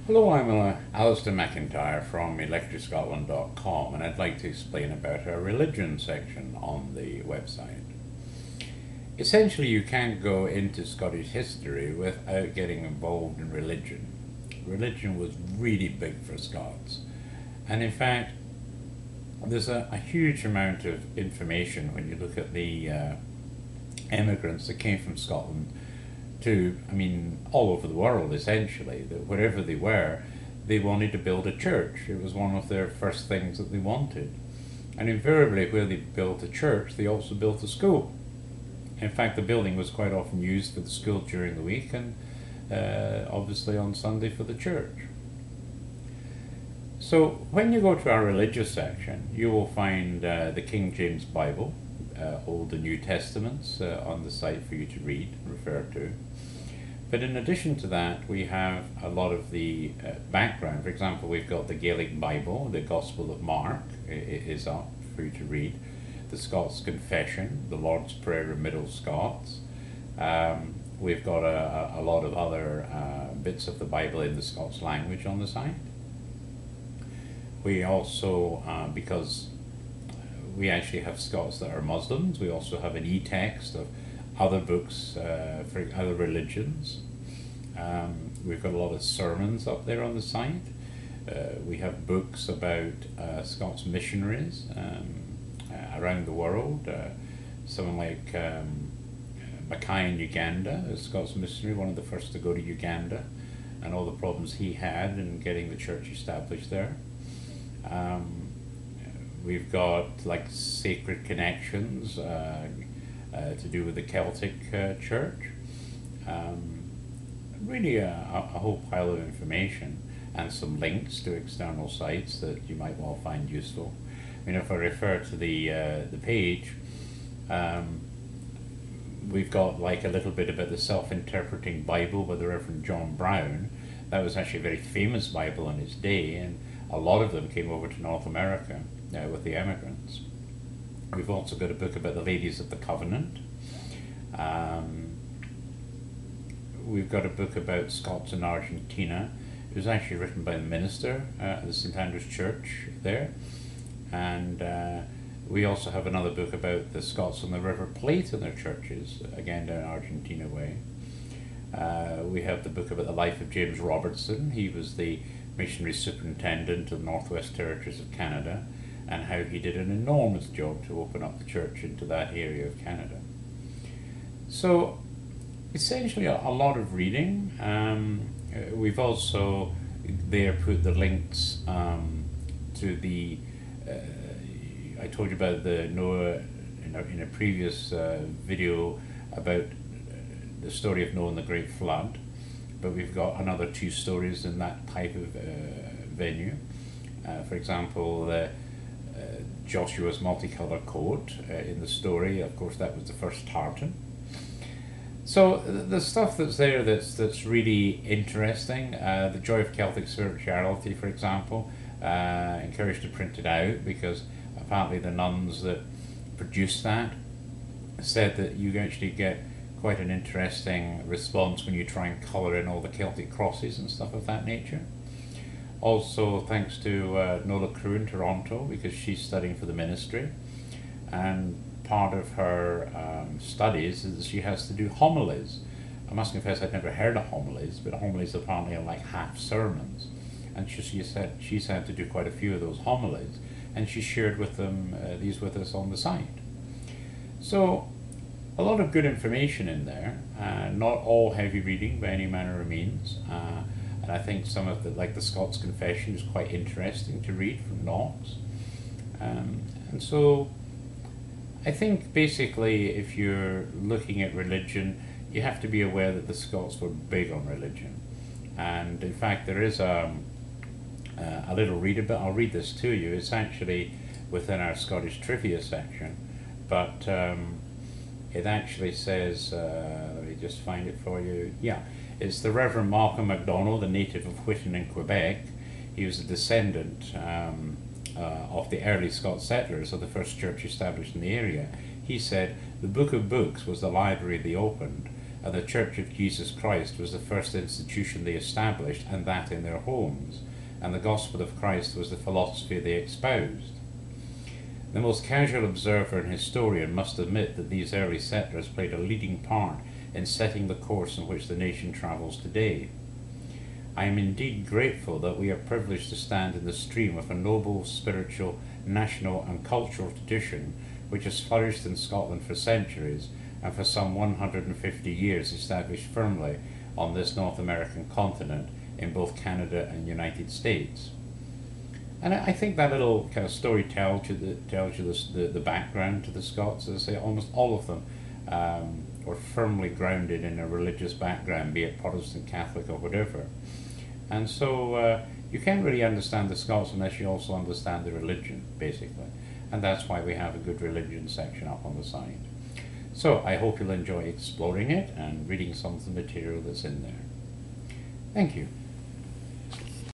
Hello, I'm Alastair McIntyre from electryscotland.com, and I'd like to explain about our religion section on the website. Essentially, you can't go into Scottish history without getting involved in religion. Religion was really big for Scots, and in fact, there's a huge amount of information when you look at the immigrants that came from Scotland to, all over the world essentially, that wherever they were, they wanted to build a church. It was one of their first things that they wanted. And invariably, where they built a church, they also built a school. In fact, the building was quite often used for the school during the week and obviously on Sunday for the church. So when you go to our religious section, you will find the King James Bible, Old and New Testaments on the site for you to read, refer to. But in addition to that, we have a lot of the background. For example, we've got the Gaelic Bible, the Gospel of Mark is up for you to read, the Scots Confession, the Lord's Prayer in Middle Scots. We've got a lot of other bits of the Bible in the Scots language on the site. We also, because we actually have Scots that are Muslims, we also have an e-text of other books for other religions. We've got a lot of sermons up there on the site. We have books about Scots missionaries around the world. Someone like Mackay in Uganda, a Scots missionary, one of the first to go to Uganda, and all the problems he had in getting the church established there. We've got like Sacred Connections to do with the Celtic Church. Really a whole pile of information and some links to external sites that you might well find useful. If I refer to the page, we've got like a little bit about the Self-Interpreting Bible by the Reverend John Brown. That was actually a very famous Bible in its day, and a lot of them came over to North America with the emigrants. We've also got a book about the Ladies of the Covenant. We've got a book about Scots in Argentina. It was actually written by the minister at the St Andrew's Church there. And we also have another book about the Scots on the River Plate and their churches, again down Argentina way. We have the book about the life of James Robertson. He was the missionary superintendent of the Northwest Territories of Canada, and how he did an enormous job to open up the church into that area of Canada. So essentially a lot of reading. We've also there put the links to the I told you about the Noah in a previous video about the story of Noah and the Great Flood, but we've got another two stories in that type of venue. For example, Joshua's multicolored coat in the story, of course that was the first tartan. So the stuff that's there that's really interesting, the Joy of Celtic Spirituality, for example, encouraged to print it out because apparently the nuns that produced that said that you actually get quite an interesting response when you try and colour in all the Celtic crosses and stuff of that nature. Also thanks to Nola Crew in Toronto, because she's studying for the ministry, and part of her studies is she has to do homilies. I must confess I'd never heard of homilies, but homilies apparently are like half sermons, and she's had to do quite a few of those homilies, and she shared with them these with us on the site. So a lot of good information in there, not all heavy reading by any manner of means, and I think some of like the Scots Confession is quite interesting to read from Knox. And so I think basically if you're looking at religion, you have to be aware that the Scots were big on religion. And in fact there is a little read about, I'll read this to you, it's actually within our Scottish trivia section, but it actually says, let me just find it for you, yeah, it's the Reverend Malcolm MacDonald, a native of Whitton in Quebec. He was a descendant of the early Scots settlers of the first church established in the area. He said the Book of Books was the library they opened. and the Church of Jesus Christ was the first institution they established, and that in their homes, and the gospel of Christ was the philosophy they espoused. The most casual observer and historian must admit that these early settlers played a leading part in setting the course in which the nation travels today. I am indeed grateful that we are privileged to stand in the stream of a noble, spiritual, national and cultural tradition which has flourished in Scotland for centuries, and for some 150 years established firmly on this North American continent in both Canada and United States. And I think that little kind of story tells you the background to the Scots. As I say, almost all of them were firmly grounded in a religious background, be it Protestant, Catholic or whatever. And so you can't really understand the Scots unless you also understand the religion, basically. And that's why we have a good religion section up on the side. So I hope you'll enjoy exploring it and reading some of the material that's in there. Thank you.